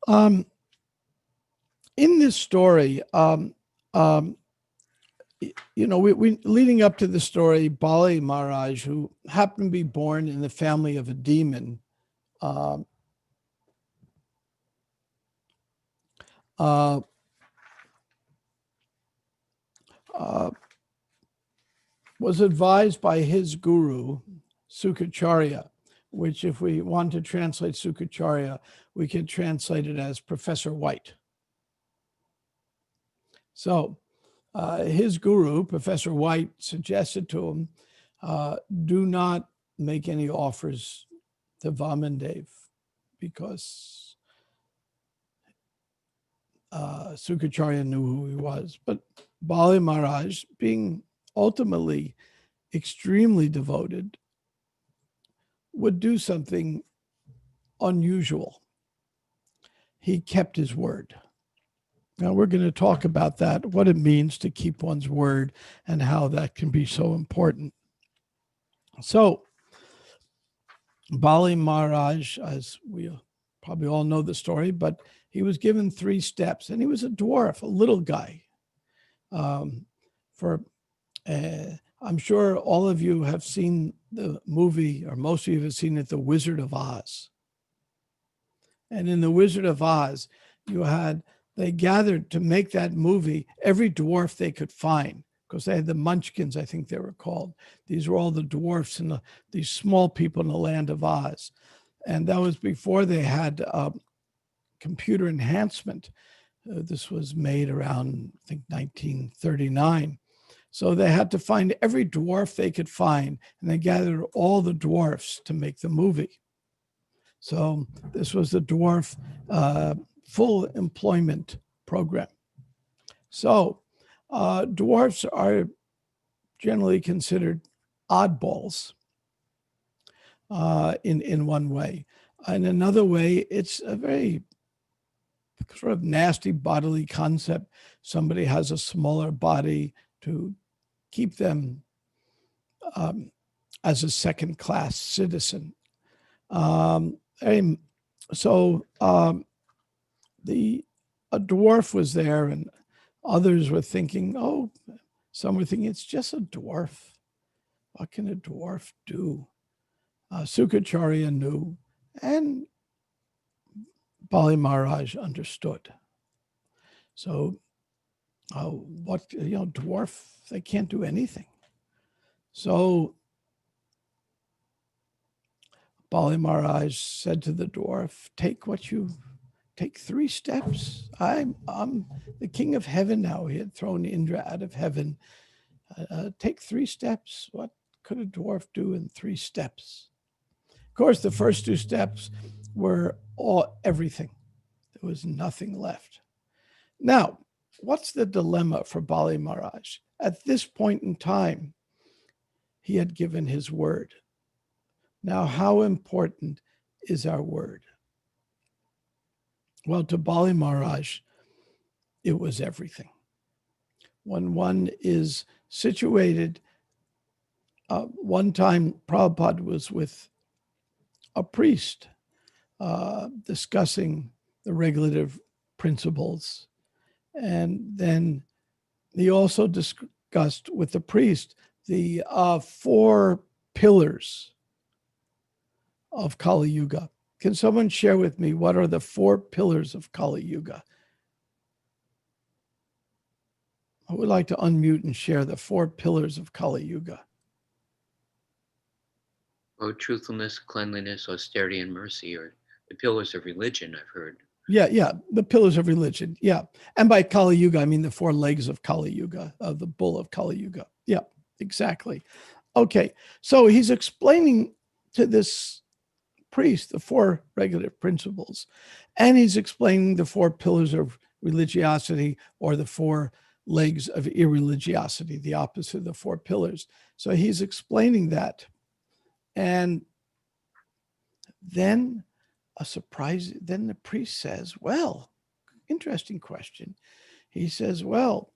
In this story, we leading up to the story, Bali Maharaj, who happened to be born in the family of a demon, was advised by his guru, Sukacharya, which if we want to translate Sukacharya, we can translate it as Professor White. So his guru, Professor White, suggested to him, do not make any offers to Vamandev because Sukacharya knew who he was. But Bali Maharaj, being ultimately extremely devoted, would do something unusual. He kept his word. Now we're going to talk about that, what it means to keep one's word and how that can be so important. So Bali Maharaj, as we probably all know the story, but he was given 3 steps, and he was a dwarf, a little guy. I'm sure all of you have seen the movie, or most of you have seen it, The Wizard of Oz. And in The Wizard of Oz, they gathered to make that movie every dwarf they could find, because they had the Munchkins, I think they were called. These were all the dwarfs and these small people in the land of Oz. And that was before they had computer enhancement. This was made around, I think, 1939. So they had to find every dwarf they could find, and they gathered all the dwarfs to make the movie. So this was the dwarf full employment program. So dwarfs are generally considered oddballs in one way. In another way, it's a very sort of nasty bodily concept. Somebody has a smaller body to keep them as a second-class citizen. A dwarf was there, and others were thinking, some were thinking, it's just a dwarf. What can a dwarf do? Sukacharya knew, and Bali Maharaj understood. So, dwarf, they can't do anything. So Bali Maharaj said to the dwarf, take 3 steps. I'm the king of heaven now. He had thrown Indra out of heaven. Take 3 steps. What could a dwarf do in 3 steps? Of course, the first 2 steps were everything. There was nothing left. Now, what's the dilemma for Bali Maharaj? At this point in time, he had given his word. Now, how important is our word? Well, to Bali Maharaj, it was everything. When one is situated, one time Prabhupada was with a priest discussing the regulative principles. And then he also discussed with the priest the 4 pillars of Kali Yuga. Can someone share with me what are the 4 pillars of Kali Yuga? I would like to unmute and share the 4 pillars of Kali Yuga. Oh, truthfulness, cleanliness, austerity, and mercy are the pillars of religion, I've heard. Yeah, the pillars of religion, yeah. And by Kali Yuga, I mean the 4 legs of Kali Yuga, of the bull of Kali Yuga. Yeah, exactly. Okay, so he's explaining to this priest the 4 regulative principles, and he's explaining the 4 pillars of religiosity, or the 4 legs of irreligiosity, the opposite of the 4 pillars. So he's explaining that. And then then the priest says, well, interesting question. He says, well,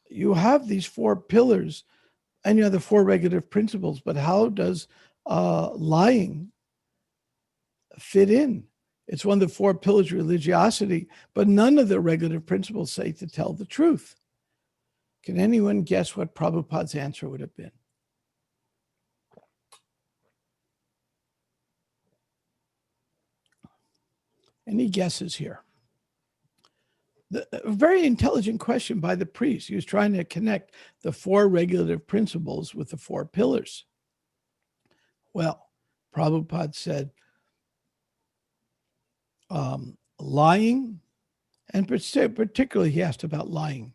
you have these 4 pillars and you have the 4 regulative principles, but how does lying fit in? It's one of the 4 pillars of religiosity, but none of the regulative principles say to tell the truth. Can anyone guess what Prabhupada's answer would have been? Any guesses here? A very intelligent question by the priest. He was trying to connect the 4 regulative principles with the 4 pillars. Well, Prabhupada said, lying, and particularly he asked about lying.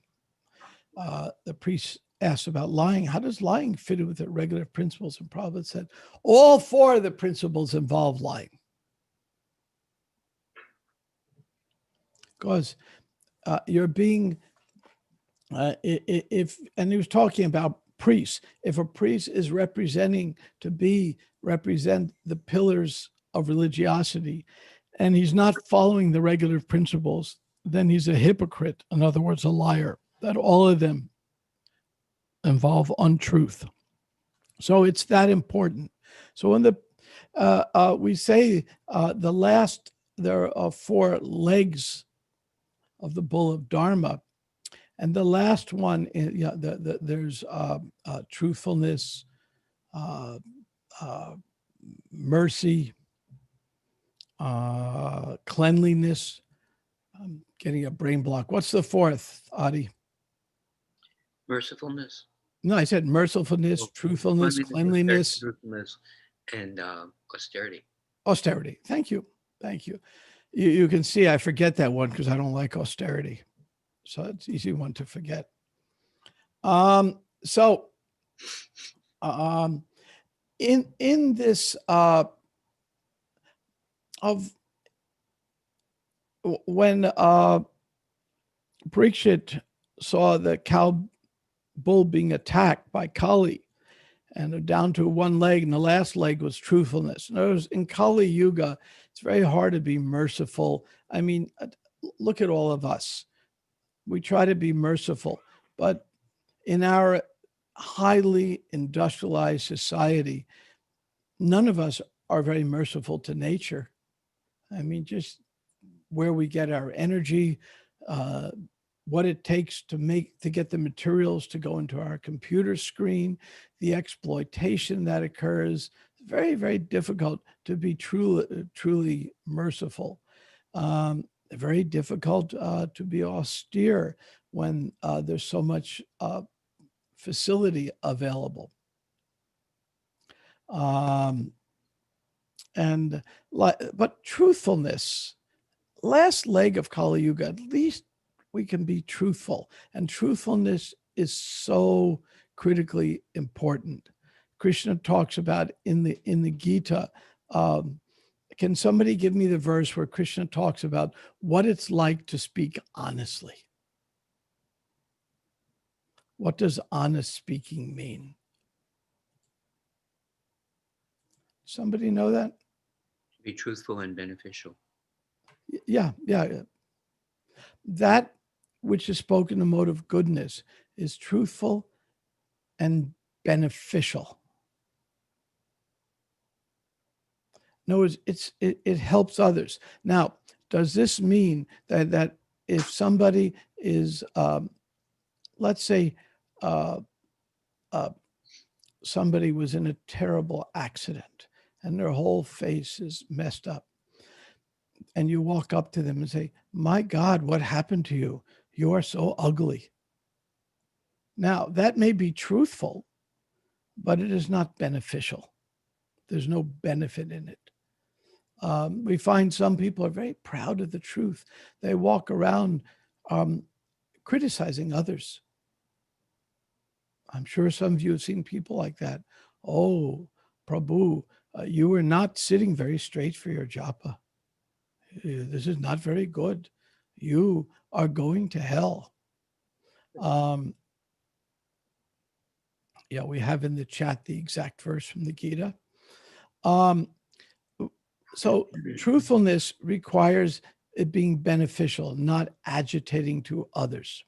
The priest asked about lying. How does lying fit in with the regulative principles? And Prabhupada said, all 4 of the principles involve lying. Because you're being, and he was talking about priests. If a priest is represent the pillars of religiosity, and he's not following the regulative principles, then he's a hypocrite. In other words, a liar. That all of them involve untruth. So it's that important. So when we say there are 4 legs of the bull of Dharma, and the last one, there's truthfulness, mercy, cleanliness. I'm getting a brain block. What's the 4th, Adi? Mercifulness. No, I said mercifulness, truthfulness, cleanliness, truthfulness, and austerity. Austerity. Thank you. Thank you. You can see I forget that one because I don't like austerity. So it's an easy one to forget. In this when Parikshit saw the cow bull being attacked by Kali, and down to 1 leg, and the last leg was truthfulness. In other words, in Kali Yuga, it's very hard to be merciful. I mean, look at all of us. We try to be merciful, but in our highly industrialized society, none of us are very merciful to nature. I mean, just where we get our energy, what it takes to get the materials to go into our computer screen, the exploitation that occurs. It's very, very difficult to be truly merciful. Very difficult to be austere when there's so much facility available. But truthfulness, last leg of Kali Yuga, at least we can be truthful, and truthfulness is so critically important. Krishna talks about in the Gita. Can somebody give me the verse where Krishna talks about what it's like to speak honestly? What does honest speaking mean? Somebody know that? Be truthful and beneficial. Yeah. That which is spoken in the mode of goodness is truthful and beneficial. In other words, it helps others. Now, does this mean that if somebody is, let's say, somebody was in a terrible accident and their whole face is messed up, and you walk up to them and say, "My God, what happened to you? You are so ugly." Now, that may be truthful, but it is not beneficial. There's no benefit in it. We find some people are very proud of the truth. They walk around criticizing others. I'm sure some of you have seen people like that. "Oh, Prabhu, you were not sitting very straight for your japa. This is not very good. You are going to hell." We have in the chat the exact verse from the Gita. So truthfulness requires it being beneficial, not agitating to others.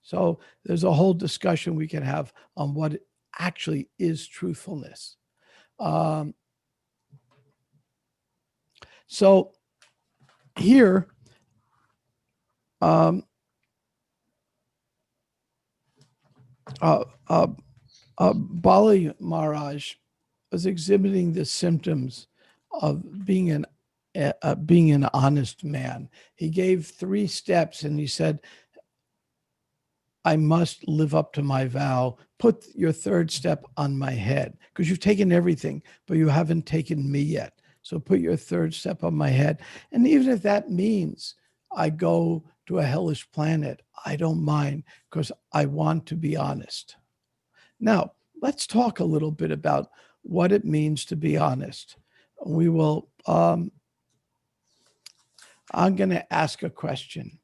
So there's a whole discussion we can have on what actually is truthfulness. So here, Bali Maharaj was exhibiting the symptoms of being an honest man. He gave 3 steps, and he said, I must live up to my vow. Put your 3rd step on my head, because you've taken everything, but you haven't taken me yet. So put your 3rd step on my head. And even if that means I go to a hellish planet, I don't mind, because I want to be honest. Now, let's talk a little bit about what it means to be honest. We will, I'm going to ask a question.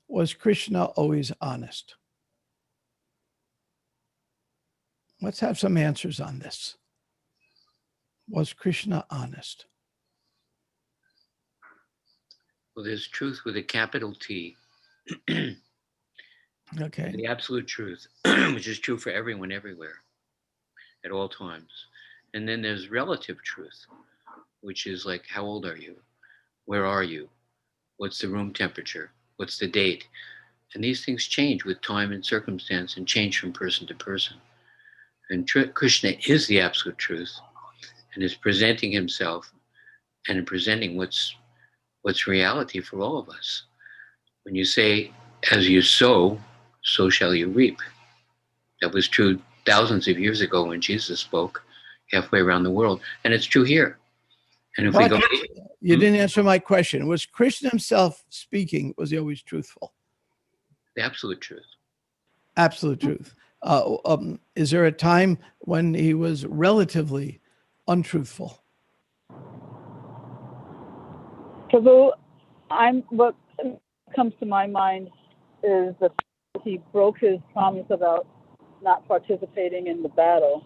Was Krishna always honest? Let's have some answers on this. Was Krishna honest? Well, there's truth with a capital T. Okay. The absolute truth, which is true for everyone everywhere at all times. And then there's relative truth, which is like, how old are you? Where are you? What's the room temperature? What's the date? And these things change with time and circumstance and change from person to person. And Krishna is the absolute truth and is presenting himself and presenting what's reality for all of us. When you say, as you sow, so shall you reap. That was true thousands of years ago when Jesus spoke halfway around the world. And it's true here. And if we go... You didn't answer my question. Was Krishna himself speaking? Was he always truthful? The absolute truth. Absolute truth. Is there a time when he was relatively untruthful? Prabhu, what comes to my mind is that he broke his promise about not participating in the battle.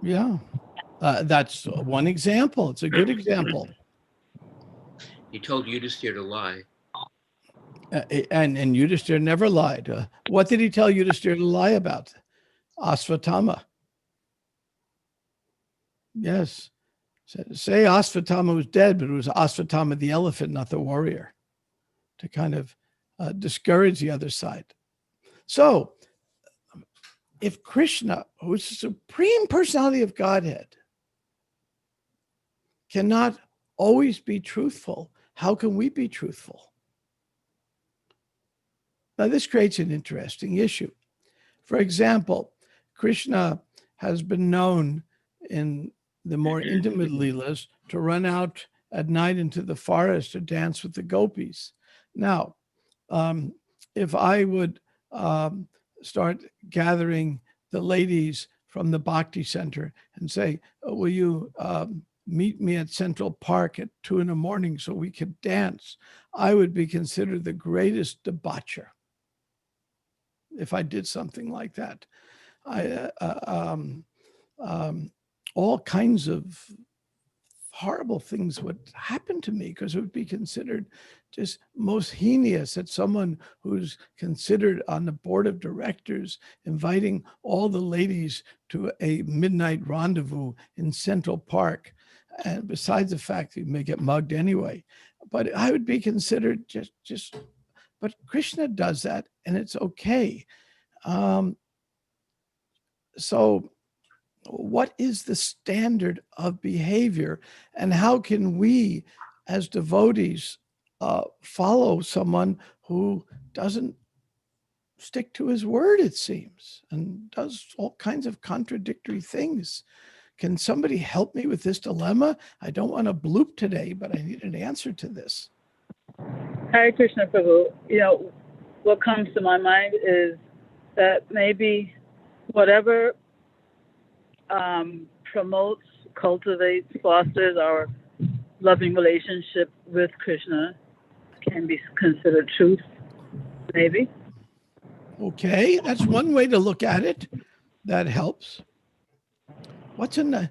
Yeah, that's one example. It's a good example. He told Yudhisthira to lie. And Yudhisthira never lied. What did he tell Yudhisthira to lie about? Asvatthama. Yes. Say Asvatthama was dead, but it was Asvatthama the elephant, not the warrior, to kind of discourage the other side. So if Krishna, who is the supreme personality of Godhead, cannot always be truthful, how can we be truthful? Now, this creates an interesting issue. For example, Krishna has been known in the more intimate leelas to run out at night into the forest to dance with the gopis. Now, if I would start gathering the ladies from the Bhakti Center and say, will you meet me at Central Park at 2 a.m. so we could dance, I would be considered the greatest debaucher if I did something like that. All kinds of horrible things would happen to me because it would be considered just most heinous that someone who's considered on the board of directors inviting all the ladies to a midnight rendezvous in Central Park. And besides the fact that you may get mugged anyway, but I would be considered just, but Krishna does that and it's okay. So what is the standard of behavior and how can we as devotees follow someone who doesn't stick to his word, it seems, and does all kinds of contradictory things? Can somebody help me with this dilemma? I don't want to bloop today, but I need an answer to this. Hare Krishna, Prabhu. What comes to my mind is that maybe whatever promotes, cultivates, fosters our loving relationship with Krishna can be considered truth, maybe. Okay, that's one way to look at it. That helps. What's in the,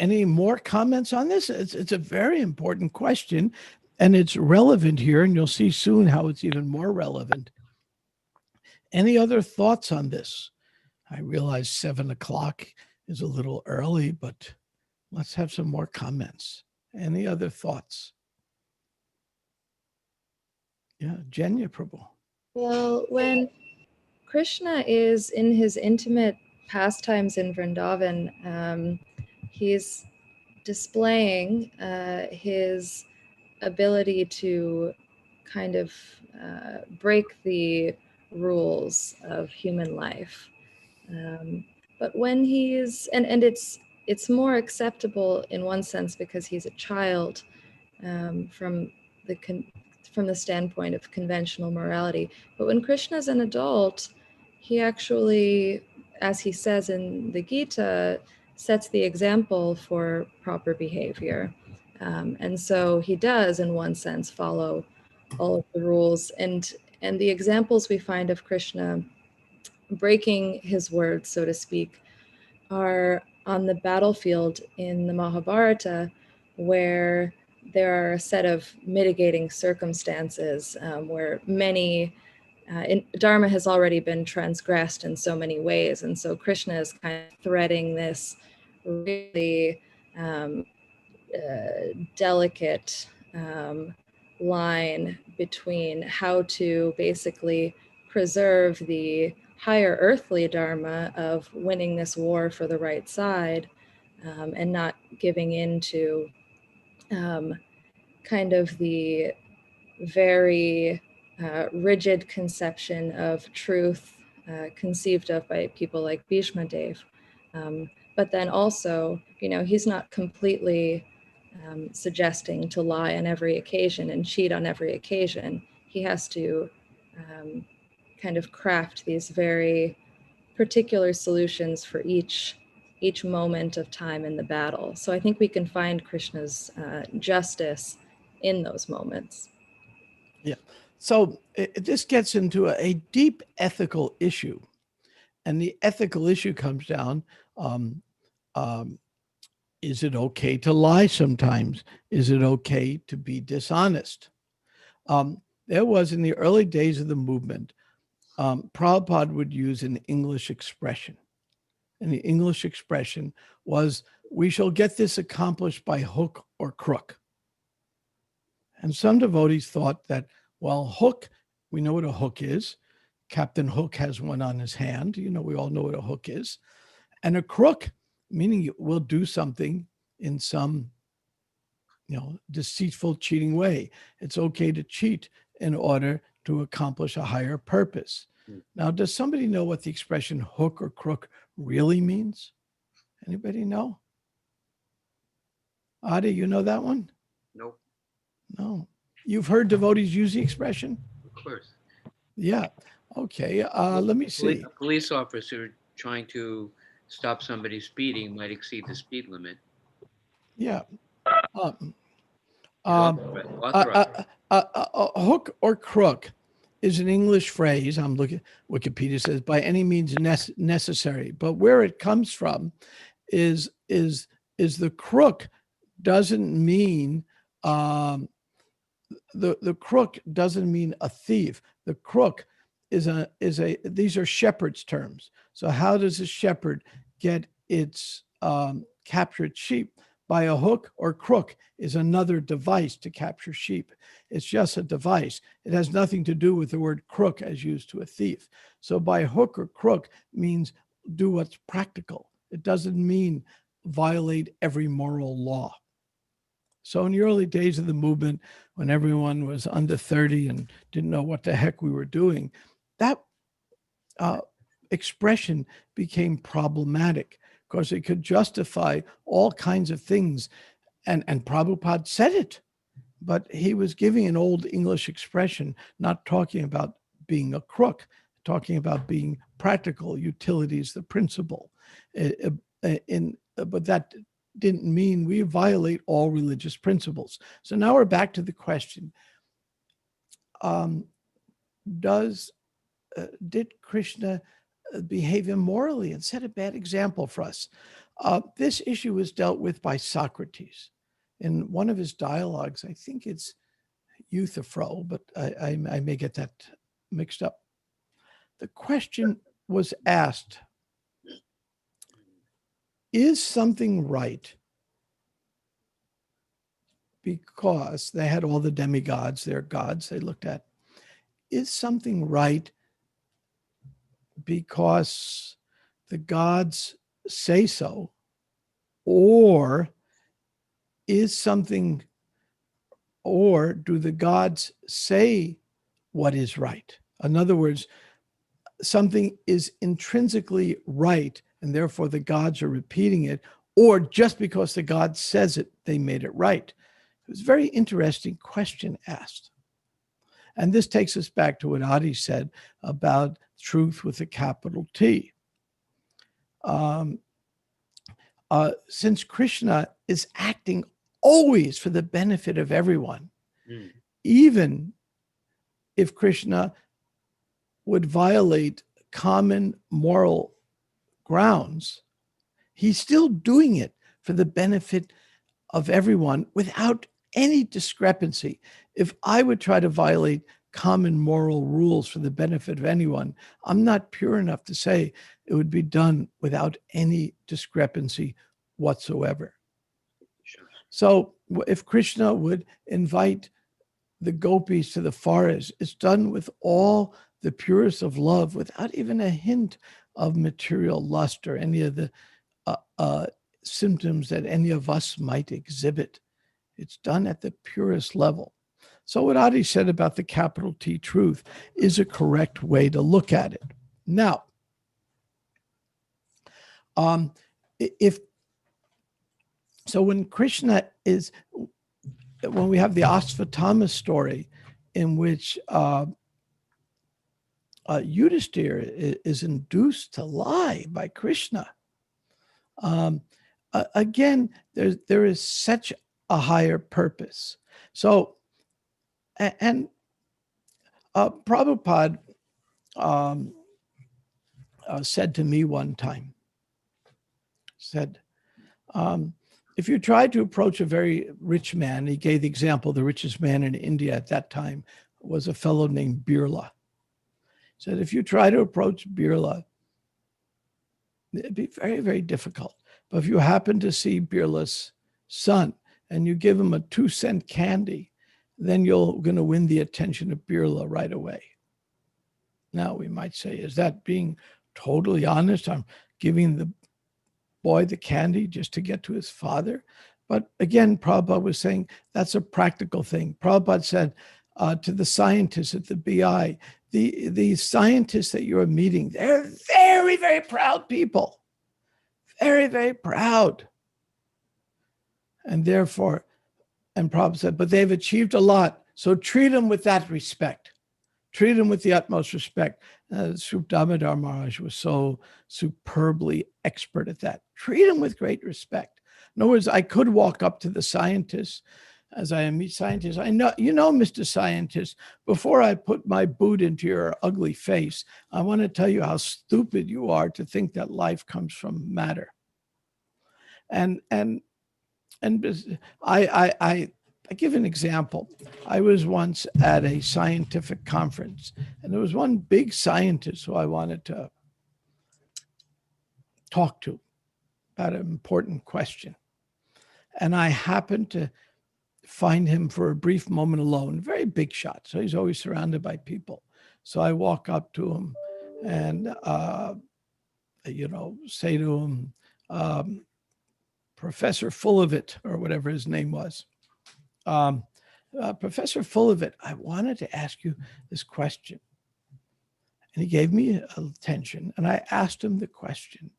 any more comments on this? It's a very important question and it's relevant here, and you'll see soon how it's even more relevant. Any other thoughts on this? I realize 7 o'clock is a little early, but let's have some more comments. Any other thoughts? Yeah, Jenya Prabhu. Well, when Krishna is in his intimate pastimes in Vrindavan, he's displaying his ability to kind of break the rules of human life. But when he's and it's more acceptable in one sense because he's a child from the standpoint of conventional morality. But when Krishna is an adult, he actually, as he says in the Gita, sets the example for proper behavior. And so he does, in one sense, follow all of the rules. And the examples we find of Krishna breaking his word, so to speak, are on the battlefield in the Mahabharata, where there are a set of mitigating circumstances where many Dharma has already been transgressed in so many ways. And so Krishna is kind of threading this really delicate line between how to basically preserve the higher earthly dharma of winning this war for the right side and not giving in to kind of the very rigid conception of truth conceived of by people like Bhishma Dev. But then also, he's not completely suggesting to lie on every occasion and cheat on every occasion. He has to kind of craft these very particular solutions for each moment of time in the battle. So I think we can find Krishna's justice in those moments. Yeah. So this gets into a deep ethical issue. And the ethical issue comes down, is it okay to lie sometimes? Is it okay to be dishonest? There was, in the early days of the movement, Prabhupada would use an English expression. And the English expression was, we shall get this accomplished by hook or crook. And some devotees thought that, well, hook, we know what a hook is. Captain Hook has one on his hand. We all know what a hook is. And a crook, meaning we'll do something in some, deceitful, cheating way. It's okay to cheat in order to accomplish a higher purpose. Now, does somebody know what the expression hook or crook really means? Anybody know? Adi, you know that one? Nope. No. You've heard devotees use the expression? Of course. Yeah. Okay. Let me see. A police officer trying to stop somebody speeding might exceed the speed limit. Yeah. Authorized. Hook or crook is an English phrase. I'm looking. Wikipedia says by any means necessary, but where it comes from is the crook doesn't mean the crook doesn't mean a thief. The crook is a these are shepherd's terms. So how does a shepherd get its captured sheep? By a hook or crook is another device to capture sheep. It's just a device. It has nothing to do with the word crook as used to a thief. So by hook or crook means do what's practical. It doesn't mean violate every moral law. So in the early days of the movement, when everyone was under 30 and didn't know what the heck we were doing, that expression became problematic because it could justify all kinds of things. And Prabhupada said it, but he was giving an old English expression, not talking about being a crook, talking about being practical, utility is the principle. But that didn't mean we violate all religious principles. So now we're back to the question, did Krishna behave immorally and set a bad example for us? This issue was dealt with by Socrates in one of his dialogues. I think it's Euthyphro, but I may get that mixed up. The question was asked, is something right because they had all the demigods, their gods they looked at. Is something right because the gods say so, or is something, or do the gods say what is right? In other words, something is intrinsically right and therefore the gods are repeating it, or just because the god says it, they made it right. It was a very interesting question asked. And this takes us back to what Adi said about truth with a capital T. Since Krishna is acting always for the benefit of everyone, even if Krishna would violate common moral grounds, he's still doing it for the benefit of everyone without any discrepancy. If I would try to violate common moral rules for the benefit of anyone, I'm not pure enough to say it would be done without any discrepancy whatsoever. Sure. So if Krishna would invite the gopis to the forest, it's done with all the purest of love, without even a hint of material lust or any of the symptoms that any of us might exhibit. It's done at the purest level. So what Adi said about the capital T truth is a correct way to look at it. Now, when Krishna is, when we have the Asvatthama story in which Yudhishthira is induced to lie by Krishna, again, there is such a higher purpose. So, and Prabhupada said to me one time, said, if you try to approach a very rich man, he gave the example, the richest man in India at that time was a fellow named Birla. He said, if you try to approach Birla, it'd be very, very difficult. But if you happen to see Birla's son and you give him a 2-cent candy, then you're going to win the attention of Birla right away. Now we might say, is that being totally honest? I'm giving the boy the candy just to get to his father. But again, Prabhupada was saying that's a practical thing. Prabhupada said to the scientists at the BI, the scientists that you're meeting, they're very, very proud people. Very, very proud. And therefore, and Prabhupada said, but they've achieved a lot. So treat them with that respect. Treat them with the utmost respect. Srup Damodar Maharaj was so superbly expert at that. Treat them with great respect. In other words, I could walk up to the scientists as I meet scientists. I know, you know, Mr. Scientist, before I put my boot into your ugly face, I want to tell you how stupid you are to think that life comes from matter. And I give an example. I was once at a scientific conference, and there was one big scientist who I wanted to talk to about an important question. And I happened to find him for a brief moment alone, very big shot. So he's always surrounded by people. So I walk up to him and, say to him, Professor Full of It, or whatever his name was. Professor Full of It, I wanted to ask you this question. And he gave me attention, and I asked him the question.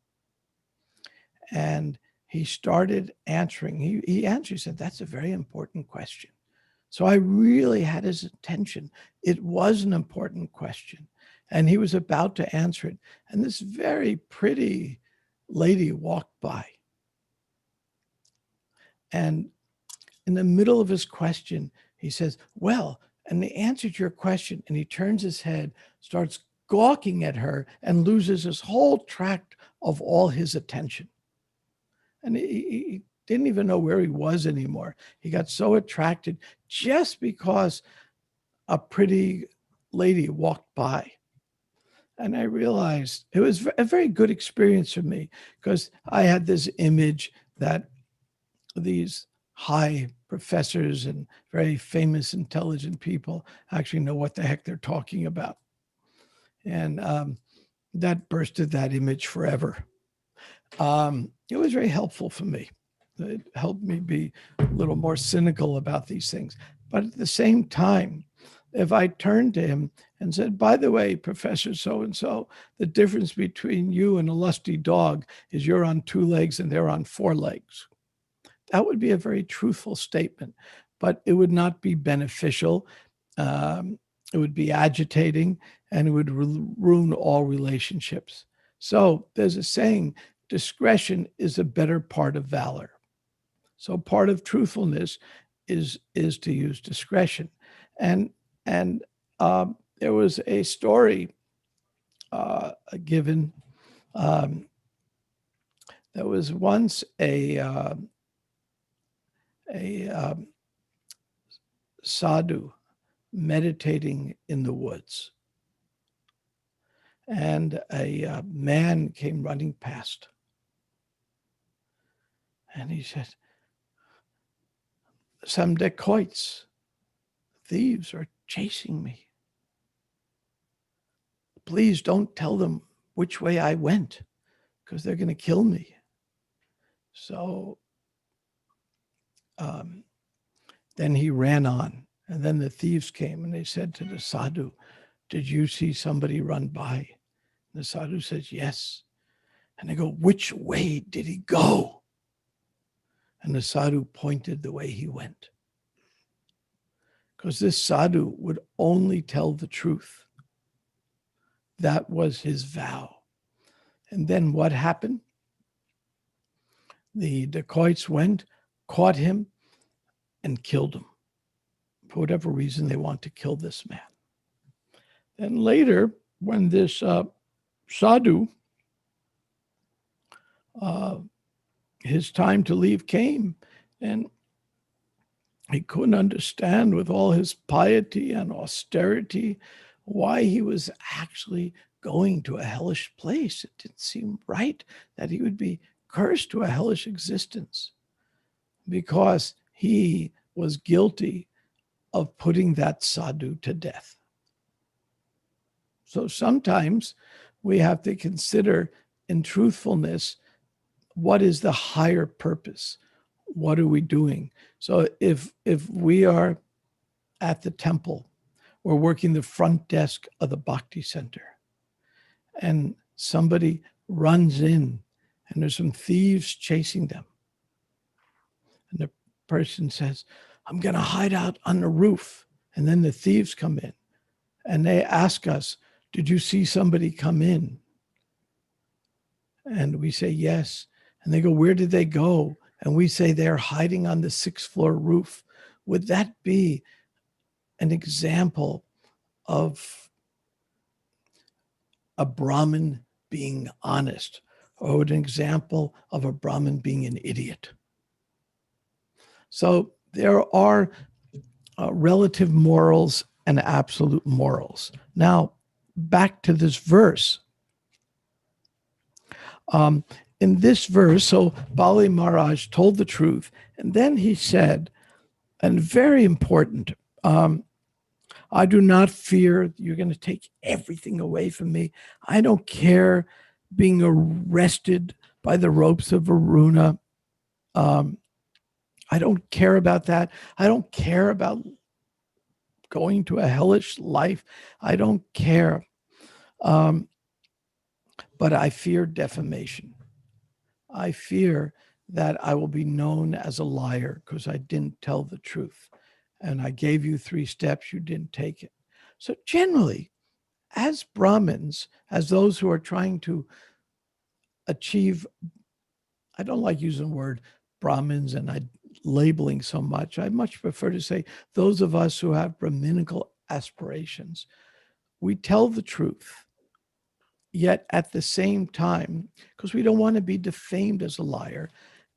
And he started answering. He answered, he said, that's a very important question. So I really had his attention. It was an important question. And he was about to answer it. And this very pretty lady walked by. And in the middle of his question, he says, well, and the answer to your question, and he turns his head, starts gawking at her, and loses his whole tract of all his attention. And he didn't even know where he was anymore. He got so attracted just because a pretty lady walked by. And I realized it was a very good experience for me, because I had this image that these high professors and very famous, intelligent people actually know what the heck they're talking about. And that bursted that image forever. It was very helpful for me. It helped me be a little more cynical about these things. But at the same time, if I turned to him and said, by the way, Professor so-and-so, the difference between you and a lusty dog is you're on 2 legs and they're on 4 legs. That would be a very truthful statement, but it would not be beneficial. It would be agitating, and it would ruin all relationships. So there's a saying, discretion is a better part of valor. So part of truthfulness is to use discretion. And there was a story given. There was once a sadhu meditating in the woods, and a man came running past, and he said, some dacoits, thieves, are chasing me. Please don't tell them which way I went, because they're going to kill me. So then he ran on, and then the thieves came and they said to the sadhu, did you see somebody run by? And the sadhu says, yes. And they go, which way did he go? And the sadhu pointed the way he went. Because this sadhu would only tell the truth. That was his vow. And then what happened? The dacoits went, caught him, and killed him. For whatever reason, they want to kill this man. And later, when this sadhu, his time to leave came, and he couldn't understand, with all his piety and austerity, why he was actually going to a hellish place. It didn't seem right that he would be cursed to a hellish existence, because he was guilty of putting that sadhu to death. So sometimes we have to consider, in truthfulness, what is the higher purpose? What are we doing? So if we are at the temple, we're working the front desk of the Bhakti Center, and somebody runs in and there's some thieves chasing them, and the person says, I'm going to hide out on the roof. And then the thieves come in and they ask us, did you see somebody come in? And we say, yes. And they go, where did they go? And we say, they're hiding on the 6th floor roof. Would that be an example of a Brahmin being honest, or an example of a Brahmin being an idiot? So there are relative morals and absolute morals. Now, back to this verse. In this verse, so Bali Maharaj told the truth, and then he said, and very important, I do not fear you're going to take everything away from me. I don't care being arrested by the ropes of Varuna. I don't care about that. I don't care about going to a hellish life. I don't care. But I fear defamation. I fear that I will be known as a liar because I didn't tell the truth. And I gave you 3 steps, you didn't take it. So generally, as Brahmins, as those who are trying to achieve, I don't like using the word Brahmins and labeling so much. I much prefer to say those of us who have Brahminical aspirations. We tell the truth, yet at the same time, because we don't want to be defamed as a liar,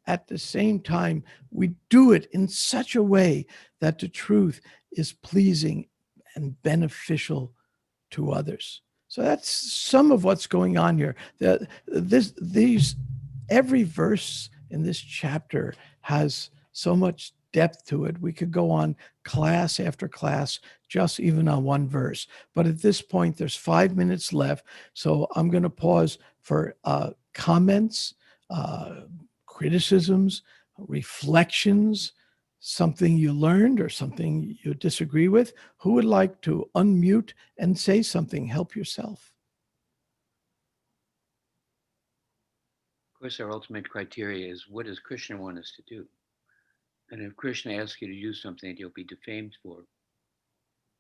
at the same time, we do it in such a way that the truth is pleasing and beneficial to others. So that's some of what's going on here. Every verse in this chapter has so much depth to it. We could go on class after class, just even on one verse. But at this point, there's 5 minutes left. So I'm going to pause for comments, criticisms, reflections, something you learned or something you disagree with. Who would like to unmute and say something? Help yourself. Of course, our ultimate criteria is, what does Krishna want us to do? And if Krishna asks you to do something that you'll be defamed for,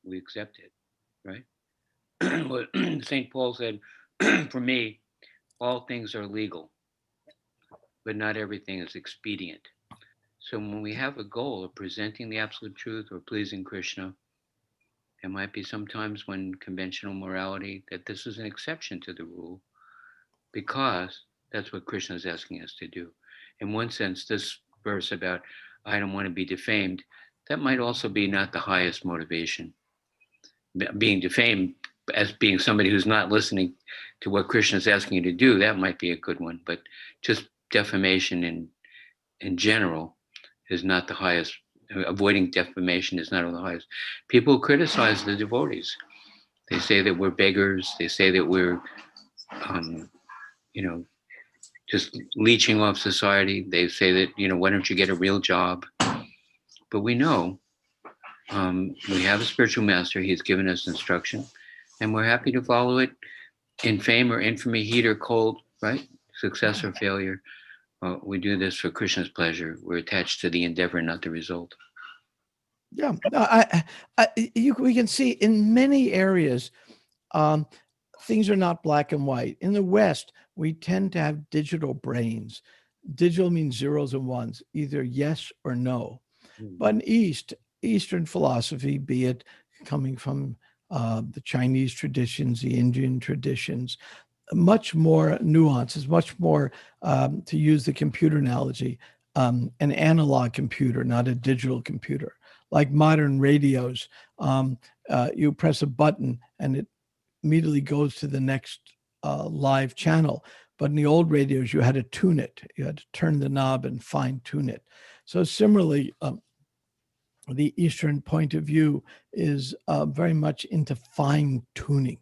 we accept it, right? What St. Paul said, for me, all things are legal, but not everything is expedient. So when we have a goal of presenting the absolute truth or pleasing Krishna, it might be sometimes when conventional morality, that this is an exception to the rule, because that's what Krishna is asking us to do. In one sense, this verse about, I don't want to be defamed, that might also be not the highest motivation. Being defamed as being somebody who's not listening to what Krishna is asking you to do, that might be a good one. But just defamation in general is not the highest. Avoiding defamation is not the highest. People criticize the devotees. They say that we're beggars. They say that we're, just leeching off society. They say that, why don't you get a real job? But we know we have a spiritual master. He's given us instruction, and we're happy to follow it in fame or infamy, heat or cold, right? Success or failure. We do this for Krishna's pleasure. We're attached to the endeavor, not the result. Yeah, we can see in many areas, things are not black and white. In the West, we tend to have digital brains. Digital means zeros and ones, either yes or no. But in Eastern philosophy, be it coming from the Chinese traditions, the Indian traditions, much more nuances, much more, to use the computer analogy, an analog computer, not a digital computer. Like modern radios, you press a button and it immediately goes to the next live channel. But in the old radios, you had to tune it. You had to turn the knob and fine tune it. So similarly, the Eastern point of view is very much into fine tuning,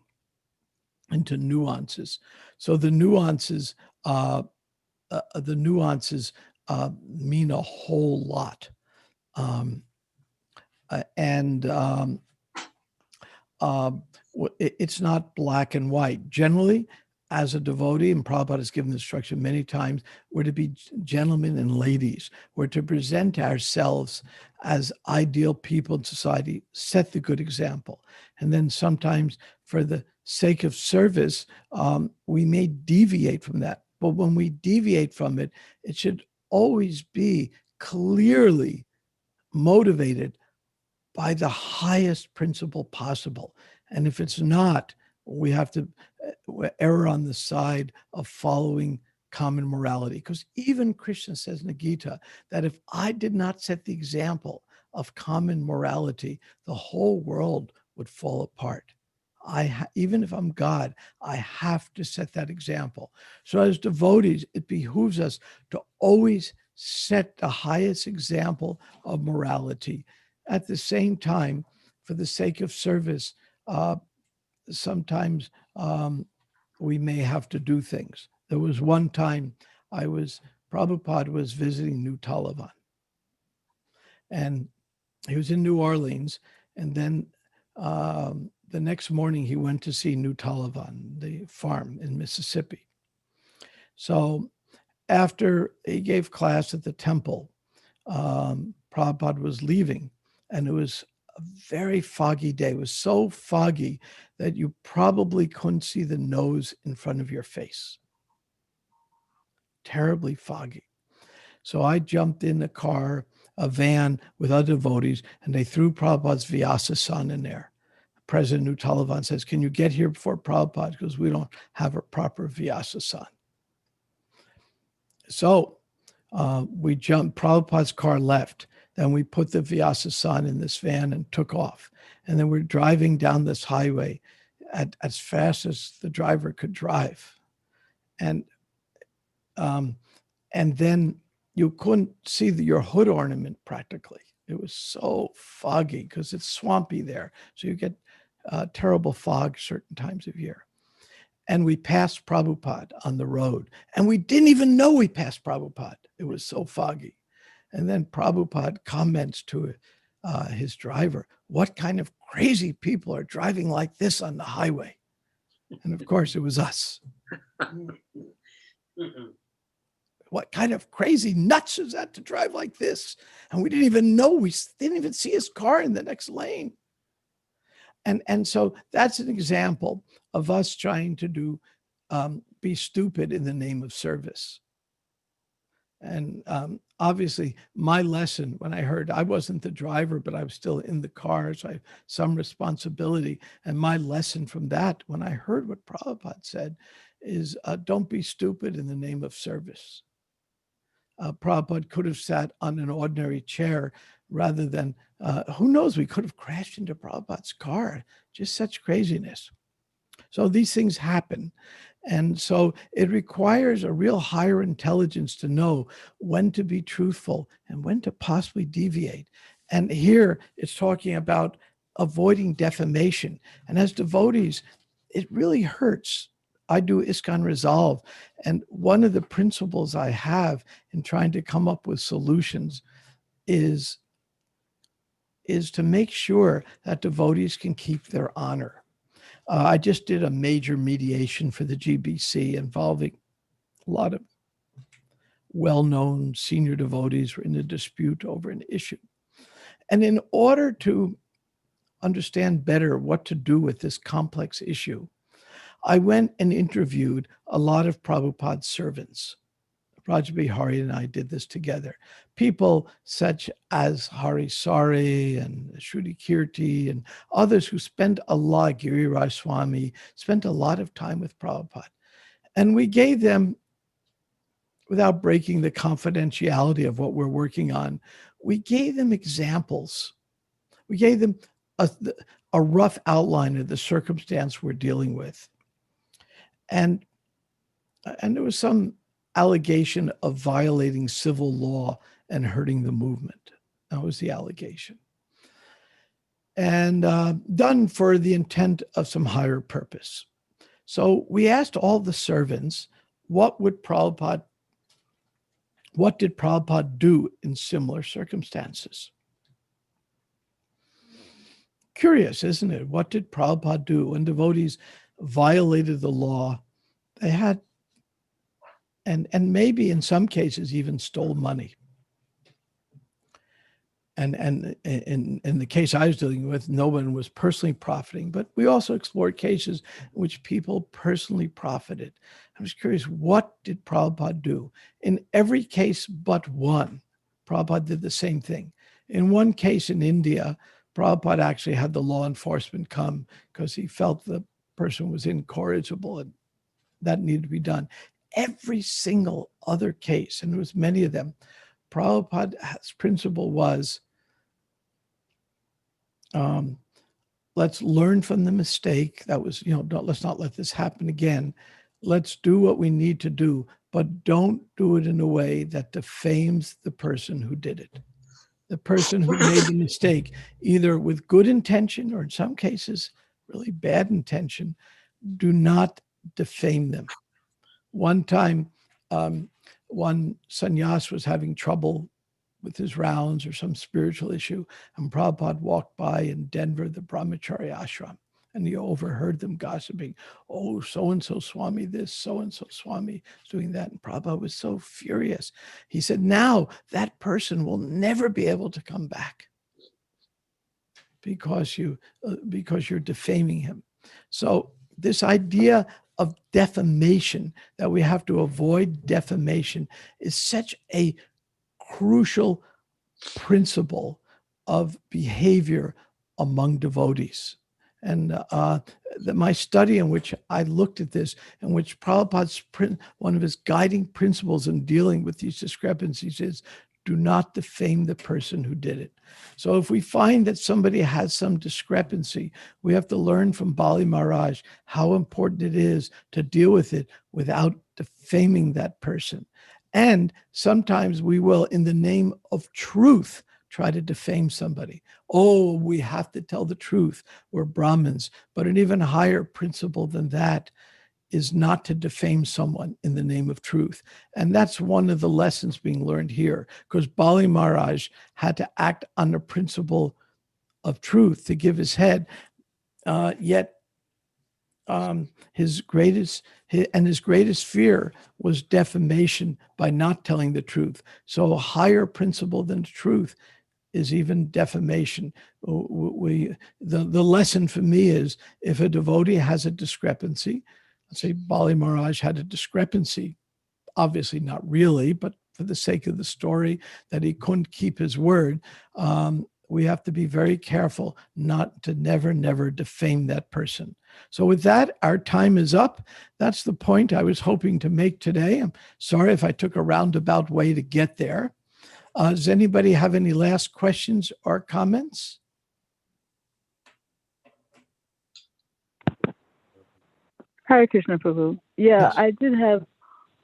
into nuances. So the nuances mean a whole lot. It's not black and white. Generally, as a devotee, and Prabhupada has given instruction many times, we're to be gentlemen and ladies. We're to present ourselves as ideal people in society, set the good example. And then sometimes for the sake of service, we may deviate from that. But when we deviate from it, it should always be clearly motivated by the highest principle possible. And if it's not, we have to err on the side of following common morality. Because even Krishna says in the Gita that if I did not set the example of common morality, the whole world would fall apart. Even if I'm God, I have to set that example. So as devotees, it behooves us to always set the highest example of morality. At the same time, for the sake of service, sometimes we may have to do things. There was one time Prabhupada was visiting New Taliban, and he was in New Orleans, and then the next morning he went to see New Taliban, the farm in Mississippi. So after he gave class at the temple, Prabhupada was leaving, and it was a very foggy day. It was so foggy that you probably couldn't see the nose in front of your face. Terribly foggy. So I jumped in a van with other devotees, and they threw Prabhupada's Vyasa-san in there. President New Taliban says, "Can you get here before Prabhupada? Because we don't have a proper Vyasa-san." So we jumped, Prabhupada's car left. Then we put the Vyasa-san in this van and took off. And then we're driving down this highway as fast as the driver could drive. And then you couldn't see your hood ornament practically. It was so foggy because it's swampy there. So you get terrible fog certain times of year. And we passed Prabhupada on the road. And we didn't even know we passed Prabhupada. It was so foggy. And then Prabhupada comments to his driver, what kind of crazy people are driving like this on the highway? And of course, it was us. What kind of crazy nuts is that to drive like this? And we didn't even know. We didn't even see his car in the next lane. And so that's an example of us trying to do be stupid in the name of service. And obviously, my lesson when I heard, I wasn't the driver, but I was still in the car, so I have some responsibility. And my lesson from that, when I heard what Prabhupada said, is don't be stupid in the name of service. Prabhupada could have sat on an ordinary chair rather than, who knows, we could have crashed into Prabhupada's car. Just such craziness. So these things happen. And so it requires a real higher intelligence to know when to be truthful and when to possibly deviate. And here it's talking about avoiding defamation. And as devotees, it really hurts. I do ISKCON Resolve. And one of the principles I have in trying to come up with solutions is to make sure that devotees can keep their honor. I just did a major mediation for the GBC involving a lot of well-known senior devotees were in a dispute over an issue. And in order to understand better what to do with this complex issue, I went and interviewed a lot of Prabhupada's servants. Raj Bihari and I did this together. People such as Hari Sari and Shruti Kirti and others who spent a lot, Giriraj Swami, spent a lot of time with Prabhupada. And we gave them, without breaking the confidentiality of what we're working on, we gave them examples. We gave them a rough outline of the circumstance we're dealing with. And there was some allegation of violating civil law and hurting the movement. That was the allegation. And done for the intent of some higher purpose. So we asked all the servants, what did Prabhupada do in similar circumstances? Curious, isn't it? What did Prabhupada do when devotees violated the law? They had, and maybe in some cases even stole money. And in the case I was dealing with, no one was personally profiting, but we also explored cases in which people personally profited. I was curious, what did Prabhupada do? In every case but one, Prabhupada did the same thing. In one case in India, Prabhupada actually had the law enforcement come because he felt the person was incorrigible and that needed to be done. Every single other case, and there was many of them, Prabhupada's principle was, let's learn from the mistake. That was, let's not let this happen again. Let's do what we need to do, but don't do it in a way that defames the person who did it. The person who made the mistake, either with good intention or in some cases, really bad intention, do not defame them. One time, one sannyas was having trouble with his rounds or some spiritual issue, and Prabhupada walked by in Denver, the Brahmacharya ashram, and he overheard them gossiping. Oh, so-and-so Swami this, so-and-so Swami is doing that. And Prabhupada was so furious. He said, now that person will never be able to come back because you're defaming him. So this idea of defamation, that we have to avoid defamation, is such a crucial principle of behavior among devotees. And my study in which I looked at this, in which Prabhupada's one of his guiding principles in dealing with these discrepancies is, do not defame the person who did it. So if we find that somebody has some discrepancy, we have to learn from Bali Maharaj how important it is to deal with it without defaming that person. And sometimes we will, in the name of truth, try to defame somebody. Oh, we have to tell the truth. We're Brahmins. But an even higher principle than that is not to defame someone in the name of truth. And that's one of the lessons being learned here, because Bali Maharaj had to act on the principle of truth to give his head, yet his greatest fear was defamation by not telling the truth. So a higher principle than the truth is even defamation. The lesson for me is, if a devotee has a discrepancy, let's say Bali Maharaj had a discrepancy, obviously not really, but for the sake of the story, that he couldn't keep his word, we have to be very careful not to never defame that person. So with that, our time is up. That's the point I was hoping to make today. I'm sorry if I took a roundabout way to get there. Does anybody have any last questions or comments? Hare Krishna Prabhu. Yeah, Yes. I did have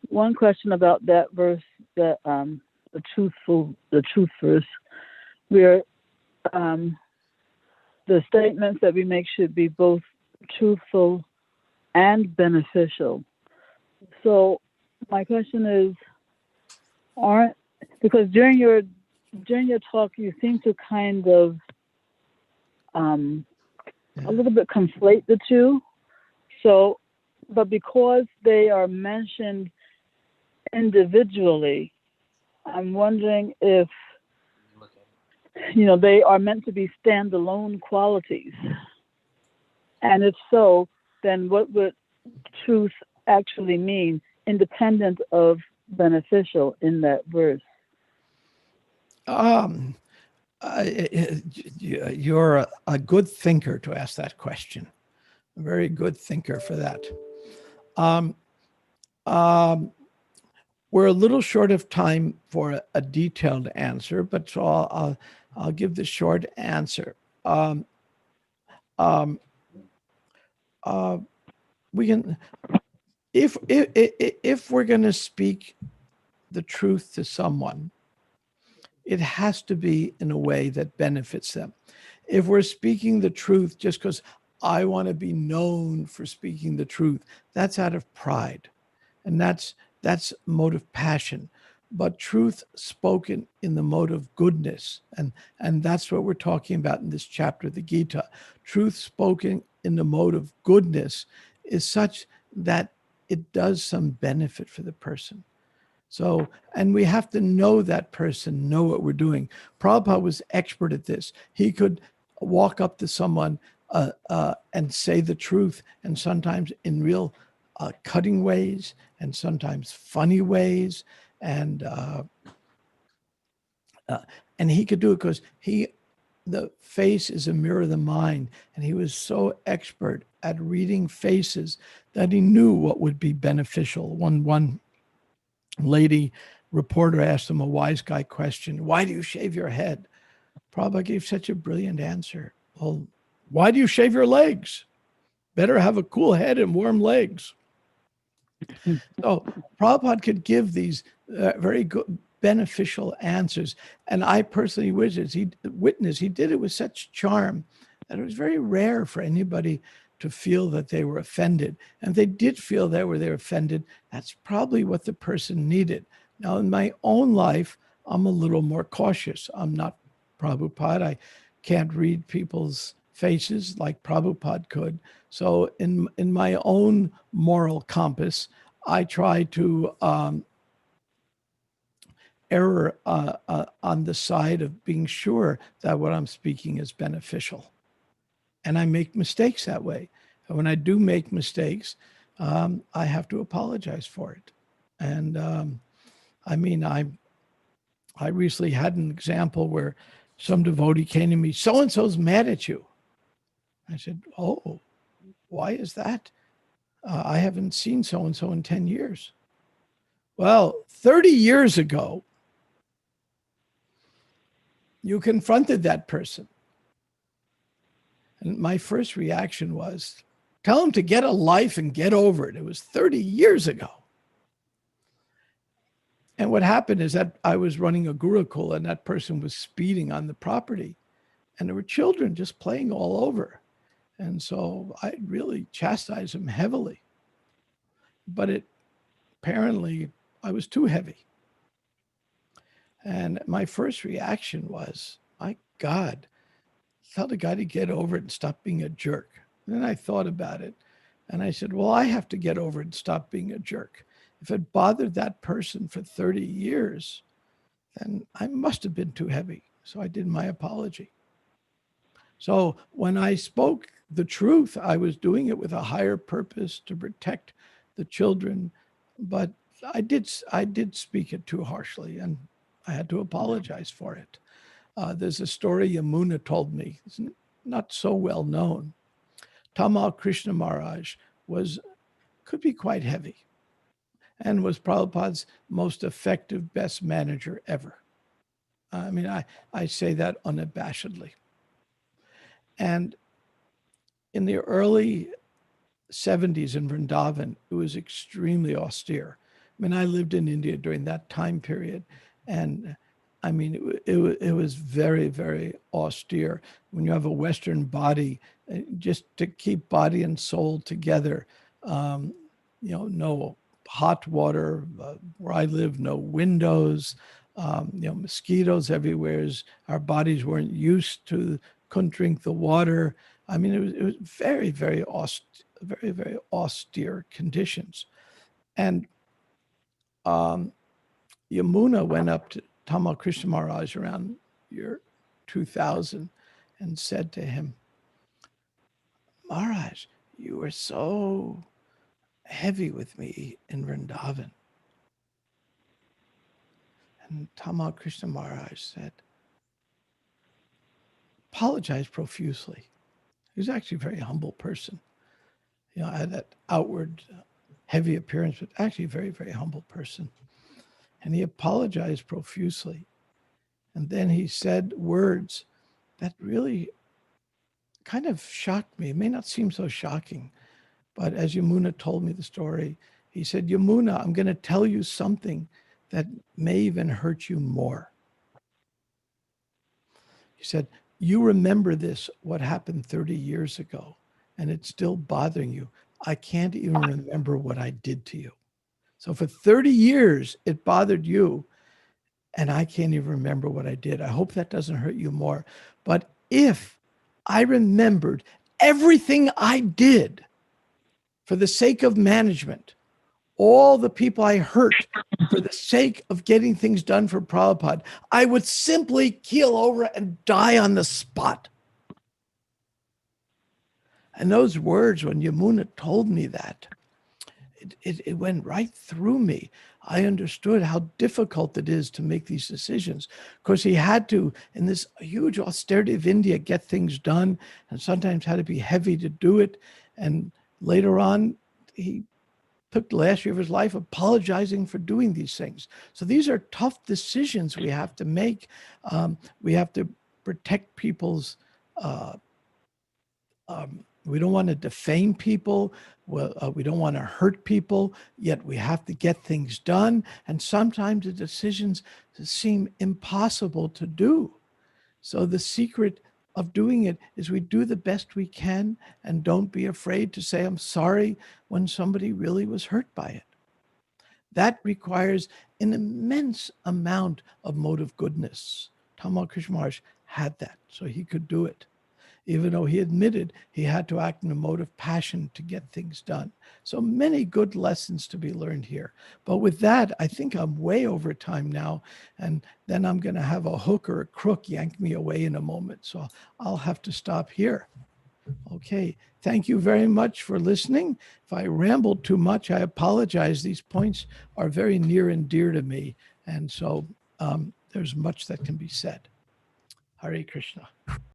one question about that verse, that the truth verse, where the statements that we make should be both truthful and beneficial. So my question is, because during your talk you seem to kind of a little bit conflate the two. So, but because they are mentioned individually, I'm wondering if, they are meant to be standalone qualities. And if so, then what would truth actually mean, independent of beneficial, in that verse? You're a good thinker to ask that question. A very good thinker for that. We're a little short of time for a detailed answer, but so I'll give the short answer. We can, if we're going to speak the truth to someone, it has to be in a way that benefits them. If we're speaking the truth just because I want to be known for speaking the truth, that's out of pride, and that's mode of passion. But truth spoken in the mode of goodness, and that's what we're talking about in this chapter of the Gita. Truth spoken in the mode of goodness is such that it does some benefit for the person. So, and we have to know that person, know what we're doing. Prabhupada was expert at this. He could walk up to someone and say the truth, and sometimes in real cutting ways, and sometimes funny ways, and he could do it because the face is a mirror of the mind, and he was so expert at reading faces that he knew what would be beneficial. One lady reporter asked him a wise guy question: "Why do you shave your head?" Prabhupada gave such a brilliant answer. "Well, why do you shave your legs? Better have a cool head and warm legs." So Prabhupada could give these very good, beneficial answers. And I personally witnessed he did it with such charm that it was very rare for anybody to feel that they were offended. And they did feel they were offended. That's probably what the person needed. Now, in my own life, I'm a little more cautious. I'm not Prabhupada. I can't read people's faces like Prabhupada could. So in my own moral compass, I try to err on the side of being sure that what I'm speaking is beneficial. And I make mistakes that way. And when I do make mistakes, I have to apologize for it. And I recently had an example where some devotee came to me, "So-and-so's mad at you." I said, "Oh, why is that? I haven't seen so-and-so in 10 years. Well, 30 years ago, you confronted that person. And my first reaction was, tell him to get a life and get over it. It was 30 years ago. And what happened is that I was running a Gurukul, and that person was speeding on the property, and there were children just playing all over. And so I really chastised him heavily. But apparently I was too heavy. And my first reaction was, my God, tell the guy to get over it and stop being a jerk. And then I thought about it, and I said, well, I have to get over it and stop being a jerk. If it bothered that person for 30 years, then I must have been too heavy. So I did my apology. So when I spoke the truth, I was doing it with a higher purpose to protect the children, but I did speak it too harshly, and I had to apologize for it. There's a story Yamuna told me. It's not so well known. Tamal Krishna Maharaj could be quite heavy, and was Prabhupada's most effective, best manager ever. I mean, I say that unabashedly. And in the early 70s in Vrindavan, it was extremely austere. I mean, I lived in India during that time period, and I mean, it was very, very austere. When you have a Western body, just to keep body and soul together, no hot water. Where I live, no windows, mosquitoes everywhere. Our bodies weren't used to, couldn't drink the water. I mean, it was very, very very, very austere conditions. And Yamuna went up to Tamal Krishna Maharaj around year 2000 and said to him, Maharaj, you were so heavy with me in Vrindavan. And Tamal Krishna Maharaj said, apologize profusely. He was actually a very humble person. I had that outward heavy appearance, but actually a very, very humble person. And he apologized profusely. And then he said words that really kind of shocked me. It may not seem so shocking, but as Yamuna told me the story, he said, Yamuna, I'm going to tell you something that may even hurt you more. He said, you remember this, what happened 30 years ago, and it's still bothering you. I can't even remember what I did to you. So for 30 years, it bothered you, and I can't even remember what I did. I hope that doesn't hurt you more. But if I remembered everything I did for the sake of management, all the people I hurt for the sake of getting things done for Prabhupada, I would simply keel over and die on the spot. And those words, when Yamuna told me that, it went right through me. I understood how difficult it is to make these decisions, because he had to, in this huge austerity of India, get things done, and sometimes had to be heavy to do it. And later on, he took the last year of his life apologizing for doing these things. So these are tough decisions we have to make. We have to protect people's we don't want to defame people. We don't want to hurt people, yet we have to get things done. And sometimes the decisions seem impossible to do. So the secret of doing it is we do the best we can and don't be afraid to say, I'm sorry, when somebody really was hurt by it. That requires an immense amount of motive goodness. Tamal Krishna Maharaj had that, so he could do it, even though he admitted he had to act in a mode of passion to get things done. So many good lessons to be learned here. But with that, I think I'm way over time now, and then I'm going to have a hook or a crook yank me away in a moment. So I'll have to stop here. Okay, thank you very much for listening. If I rambled too much, I apologize. These points are very near and dear to me, and so there's much that can be said. Hare Krishna.